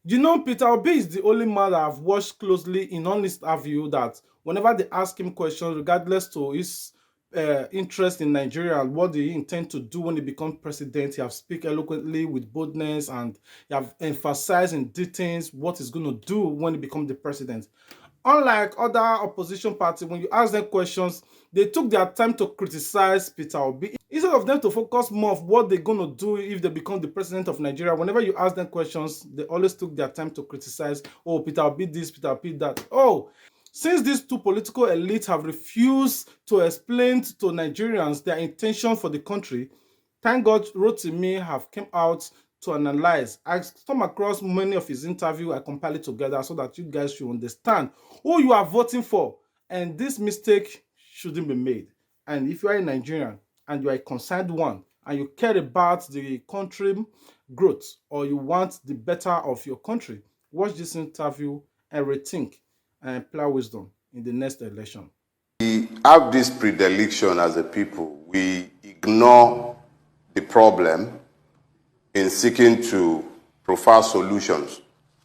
You know, Peter Obi is the only man that I've watched closely in honest view that whenever they ask him questions, regardless to his interest in Nigeria and what he intend to do when he becomes president, he have speak eloquently with boldness and he have emphasized in details what he's going to do when he becomes the president. Unlike other opposition parties, when you ask them questions, they took their time to criticize Peter Obi instead of them to focus more of what they're going to do if they become the president of Nigeria. Whenever you ask them questions, they always took their time to criticize, oh, Peter Obi this, Peter Obi that. Oh, since these two political elites have refused to explain to Nigerians their intention for the country, thank God Rotimi have come out to analyze. I come across many of his interview. I compile it together so that you guys should understand who you are voting for. And this mistake shouldn't be made. And if you are a Nigerian and you are a concerned one and you care about the country growth or you want the better of your country, watch this interview and rethink and apply wisdom in the next election. We have this predilection as a people. We ignore the problem in seeking to prefer solutions.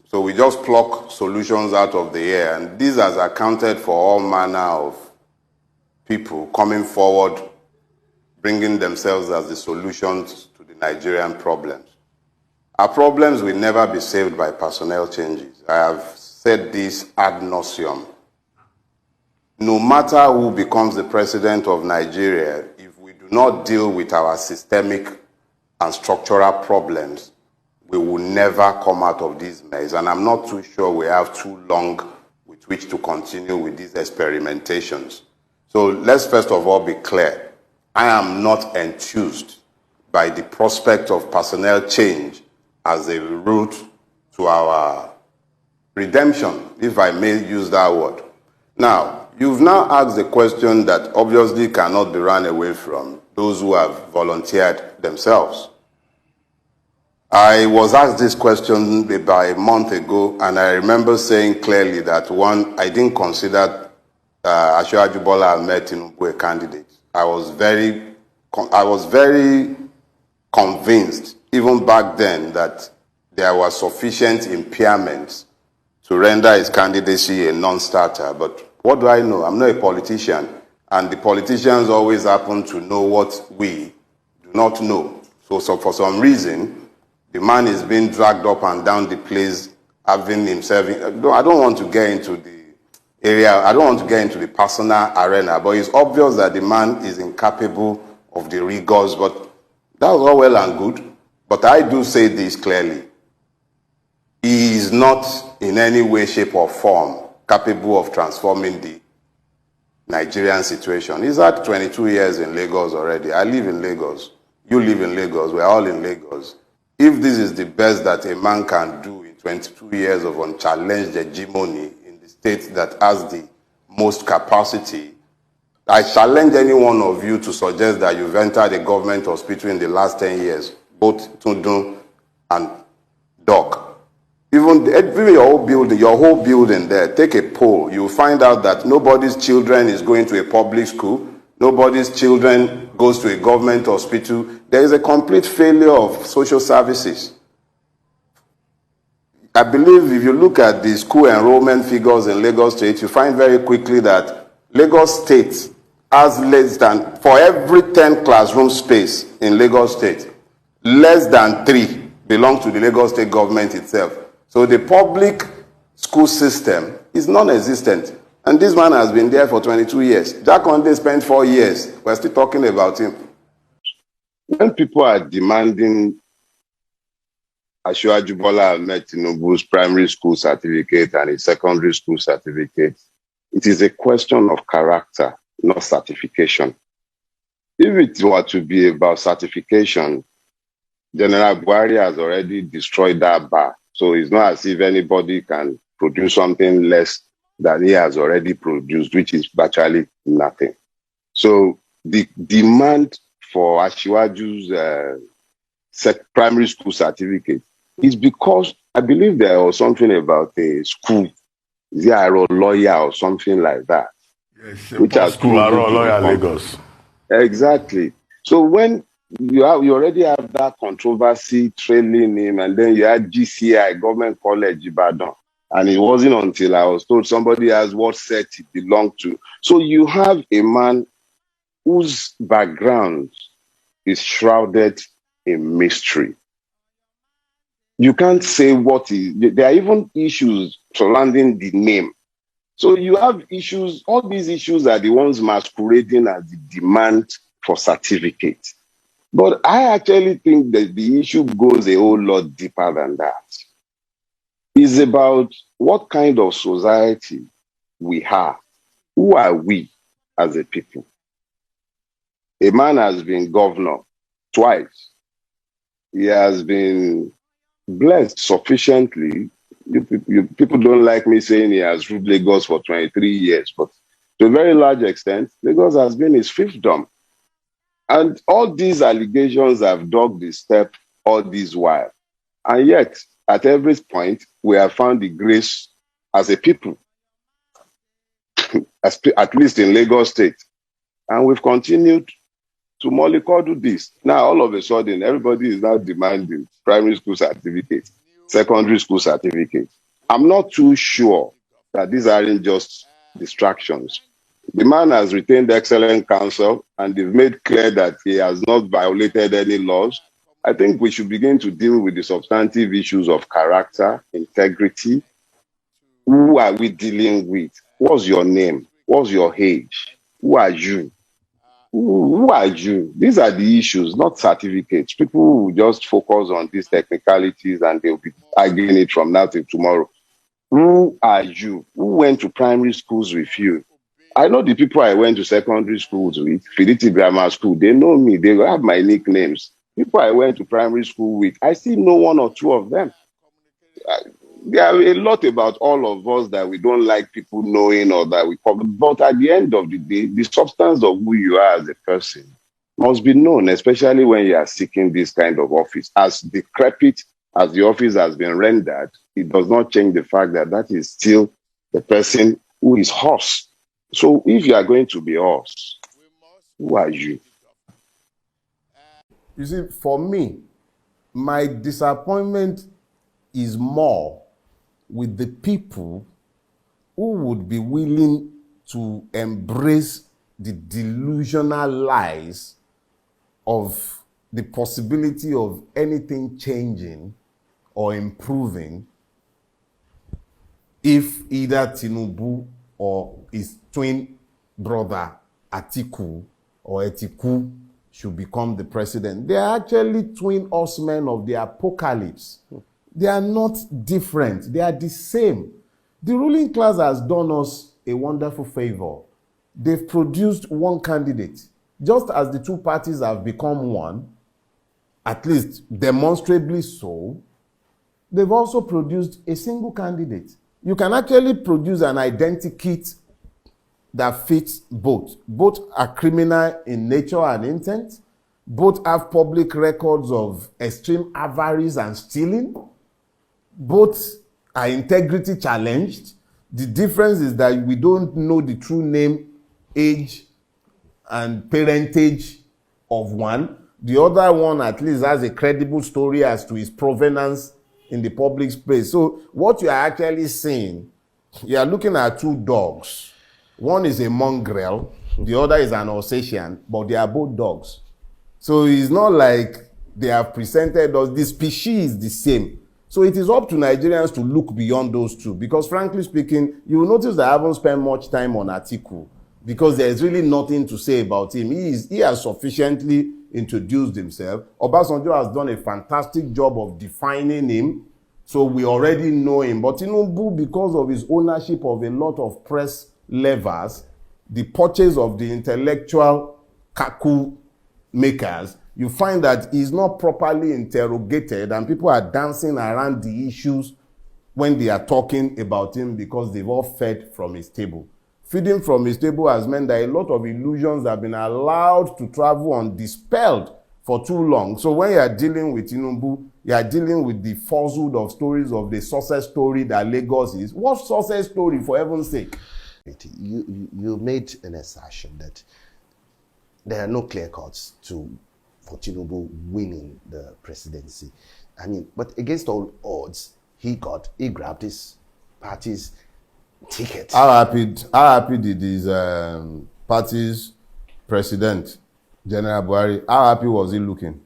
So we just pluck solutions out of the air. And this has accounted for all manner of people coming forward, bringing themselves as the solutions to the Nigerian problems. Our problems will never be saved by personnel changes. I have said this ad nauseum. No matter who becomes the president of Nigeria, if we do not deal with our systemic and structural problems, we will never come out of this mess. And I'm not too sure we have too long with which to continue with these experimentations. So let's first of all be clear. I am not enthused by the prospect of personnel change as a route to our redemption, if I may use that word. Now, you've now asked a question that obviously cannot be run away from those who have volunteered themselves. I was asked this question about a month ago, and I remember saying clearly that one, I didn't consider Asiwaju Bola Ahmed Tinubu a candidate. I was very convinced, even back then, that there were sufficient impairments to render his candidacy a non-starter. But what do I know? I'm not a politician, and the politicians always happen to know what we do not know. So for some reason, the man is being dragged up and down the place, having himself. I don't want to get into the area. I don't want to get into the personal arena, but it's obvious that the man is incapable of the rigors. But that's all well and good. But I do say this clearly. He is not in any way, shape, or form capable of transforming the Nigerian situation. He's had 22 years in Lagos already. I live in Lagos. You live in Lagos. We're all in Lagos. If this is the best that a man can do in 22 years of unchallenged hegemony in the state that has the most capacity, I challenge any one of you to suggest that you've entered a government hospital in the last 10 years, both Tundun and Doc. Even your whole building there, take a poll. You'll find out that nobody's children is going to a public school. Nobody's children goes to a government hospital. There is a complete failure of social services. I believe if you look at the school enrollment figures in Lagos State, you find very quickly that Lagos State has less than, for every 10 classroom space in Lagos State, less than 3 belong to the Lagos State government itself. So the public school system is non-existent. And this man has been there for 22 years. Jack Conde spent 4 years. We're still talking about him. When people are demanding Asiwaju Bola Ahmed Tinubu's primary school certificate and his secondary school certificate, it is a question of character, not certification. If it were to be about certification, General Buhari has already destroyed that bar. So it's not as if anybody can produce something less than he has already produced, which is virtually nothing. So the demand for Asiwaju's primary school certificate is because I believe there was something about a school, a lawyer or something like that. Yes, which has school, lawyer, Lagos. Exactly. So when You already have that controversy trailing him, and then you had GCI, Government College Ibadan. And it wasn't until I was told somebody asked what set it belonged to. So you have a man whose background is shrouded in mystery. You can't say what is, there are even issues surrounding the name. So you have issues, all these issues are the ones masquerading as the demand for certificate. But I actually think that the issue goes a whole lot deeper than that. It's about what kind of society we have. Who are we as a people? A man has been governor twice. He has been blessed sufficiently. People don't like me saying he has ruled Lagos for 23 years, but to a very large extent, Lagos has been his fiefdom. And all these allegations have dug the step all this while. And yet, at every point, we have found the grace as a people, at least in Lagos State. And we've continued to mollycoddle this. Now, all of a sudden, everybody is now demanding primary school certificates, secondary school certificates. I'm not too sure that these aren't just distractions. The man has retained excellent counsel, and they've made clear that he has not violated any laws. I think we should begin to deal with the substantive issues of character, integrity. Who are we dealing with? What's your name? What's your age? Who are you? Who are you? These are the issues, not certificates. People will just focus on these technicalities and they'll be arguing it from now till tomorrow. Who are you? Who went to primary schools with you? I know the people I went to secondary schools with, Fidelity Grammar School, they know me. They have my nicknames. People I went to primary school with, I still know one or two of them. There are a lot about all of us that we don't like people knowing or that we cover. But at the end of the day, the substance of who you are as a person must be known, especially when you are seeking this kind of office. As decrepit as the office has been rendered, it does not change the fact that that is still the person who is us. So if you are going to be us, who are you? You see, for me, my disappointment is more with the people who would be willing to embrace the delusional lies of the possibility of anything changing or improving if either Tinubu or his twin brother Atiku or Etiku should become the president. They are actually twin horsemen of the apocalypse. They are not different. They are the same. The ruling class has done us a wonderful favor. They've produced one candidate. Just as the two parties have become one, at least demonstrably so, they've also produced a single candidate. You can actually produce an identikit that fits both. Both are criminal in nature and intent. Both have public records of extreme avarice and stealing. Both are integrity challenged. The difference is that we don't know the true name, age, and parentage of one. The other one at least has a credible story as to his provenance in the public space. So what you are actually seeing, you are looking at two dogs. One is a mongrel, the other is an Alsatian, but they are both dogs. So it's not like they have presented us, the species is the same. So it is up to Nigerians to look beyond those two, because frankly speaking, you will notice that I haven't spent much time on Atiku because there is really nothing to say about him. He has sufficiently introduced himself. Obasanjo has done a fantastic job of defining him, so we already know him. But Tinubu, because of his ownership of a lot of press levers, the purchase of the intellectual kaku makers, you find that he's not properly interrogated and people are dancing around the issues when they are talking about him because they've all fed from his table. Feeding from his table has meant that a lot of illusions have been allowed to travel undispelled for too long. So when you are dealing with Tinubu, you are dealing with the falsehood of stories of the success story that Lagos is. What success story, for heaven's sake? You made an assertion that there are no clear cuts to for Tinubu winning the presidency. I mean, but against all odds, he grabbed his party's ticket. How happy did his party's president, General Buhari, how happy was he looking?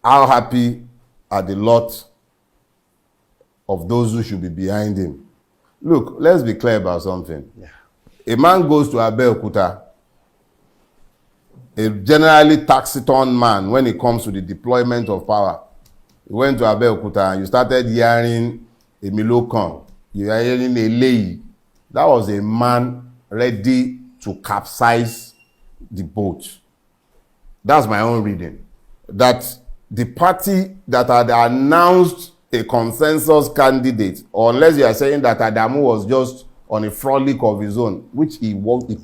How happy are the lot of those who should be behind him? Look, let's be clear about something. Yeah. A man goes to Abeokuta, a generally taciturn man when it comes to the deployment of power. You went to Abeokuta and you started hearing a Milokan, you are hearing a Lei. That was a man ready to capsize the boat. That's my own reading. That the party that had announced a consensus candidate, or unless you are saying that Adamu was just on a frolic of his own, which he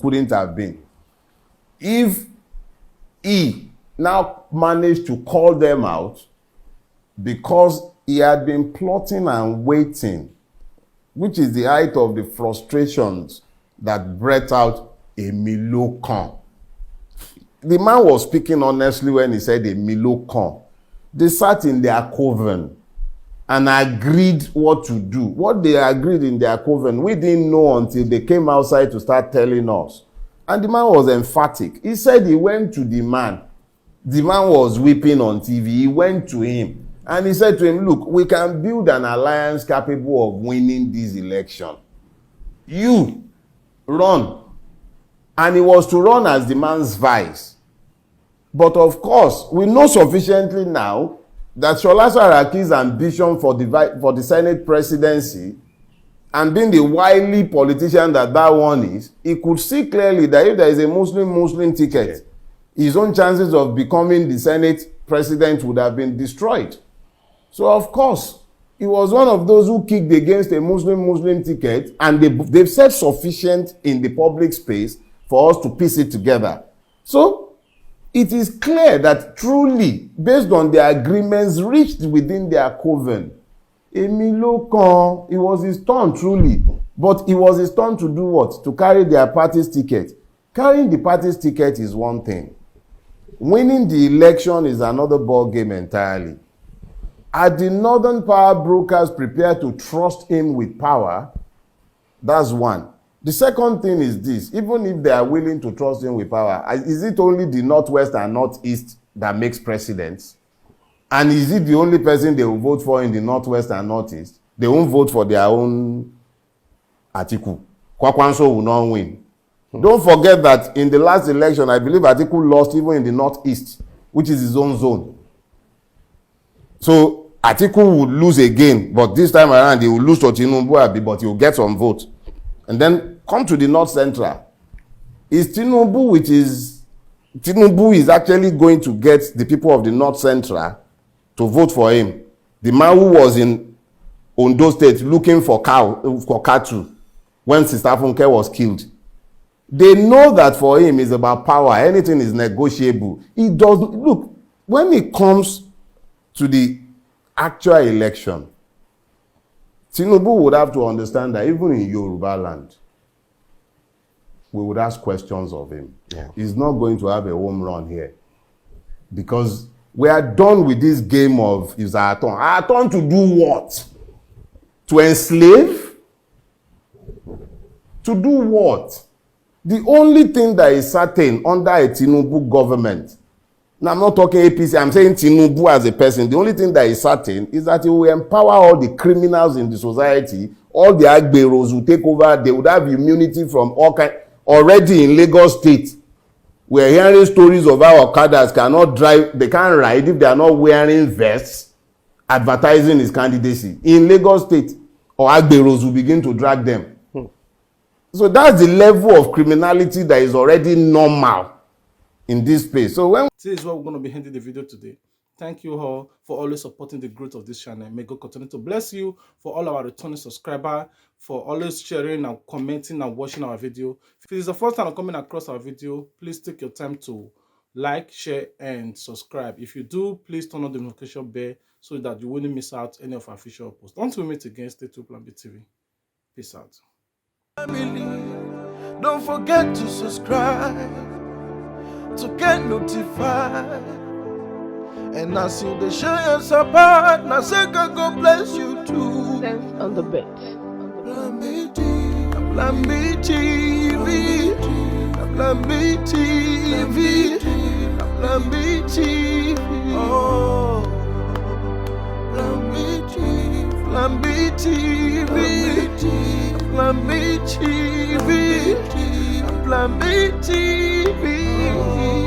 couldn't have been. If he now managed to call them out because he had been plotting and waiting, which is the height of the frustrations that brought out a Milokan. The man was speaking honestly when he said a Milokan. They sat in their coven and agreed what to do. What they agreed in their coven, we didn't know until they came outside to start telling us. And the man was emphatic. He said he went to the man. The man was weeping on TV. He went to him and he said to him, look, we can build an alliance capable of winning this election. You run. And he was to run as the man's vice. But of course, we know sufficiently now that Shola Saraki's ambition for the Senate presidency, and being the wily politician that one is, he could see clearly that if there is a Muslim ticket, his own chances of becoming the Senate president would have been destroyed. So of course, he was one of those who kicked against a Muslim ticket, and they've said sufficient in the public space for us to piece it together. So it is clear that truly, based on the agreements reached within their coven, Emilokan, it was his turn truly. But it was his turn to do what? To carry their party's ticket. Carrying the party's ticket is one thing. Winning the election is another ball game entirely. Are the northern power brokers prepared to trust him with power? That's one. The second thing is this: even if they are willing to trust him with power, is it only the Northwest and Northeast that makes presidents? And is it the only person they will vote for in the Northwest and Northeast? They won't vote for their own Atiku. Kwakwanso will not win. Don't forget that in the last election, I believe Atiku lost even in the Northeast, which is his own zone. So Atiku would lose again, but this time around he will lose to Tinubu, but he will get some votes. And then come to the North Central. Tinubu is actually going to get the people of the North Central to vote for him. The man who was in Ondo State looking for cattle when Sister Funke was killed. They know that for him is about power. Anything is negotiable. He doesn't look when it comes to the actual election. Tinubu would have to understand that even in Yoruba land, we would ask questions of him. Yeah. He's not going to have a home run here. Because we are done with this game of, is our turn. Our turn to do what? To enslave? To do what? The only thing that is certain under a Tinubu government, now I'm not talking APC, I'm saying Tinubu as a person, the only thing that is certain is that he will empower all the criminals in the society, all the agberos who take over, they would have immunity from all kinds. Already in Lagos State, we are hearing stories of how Okadas cannot drive, they can't ride if they are not wearing vests, advertising his candidacy. In Lagos State, or agberos will begin to drag them. So that's the level of criminality that is already normal in this space. So when this is what we're going to be ending the video today. Thank you all for always supporting the growth of this channel. May God continue to bless you, for all our returning subscribers, for always sharing and commenting and watching our video. If it is the first time coming across our video, please take your time to like, share, and subscribe. If you do, please turn on the notification bell so that you wouldn't miss out any of our future posts. Until we meet again, stay tuned, Plan B TV. Peace out. Don't forget to subscribe. to get notified. And I see the show you support. Now say God go bless you too. Sense on the bit. Plan B TV. Plan B TV. Plan B TV. Oh. Plan B TV. Plan B TV. Plan B TV. Plan B TV.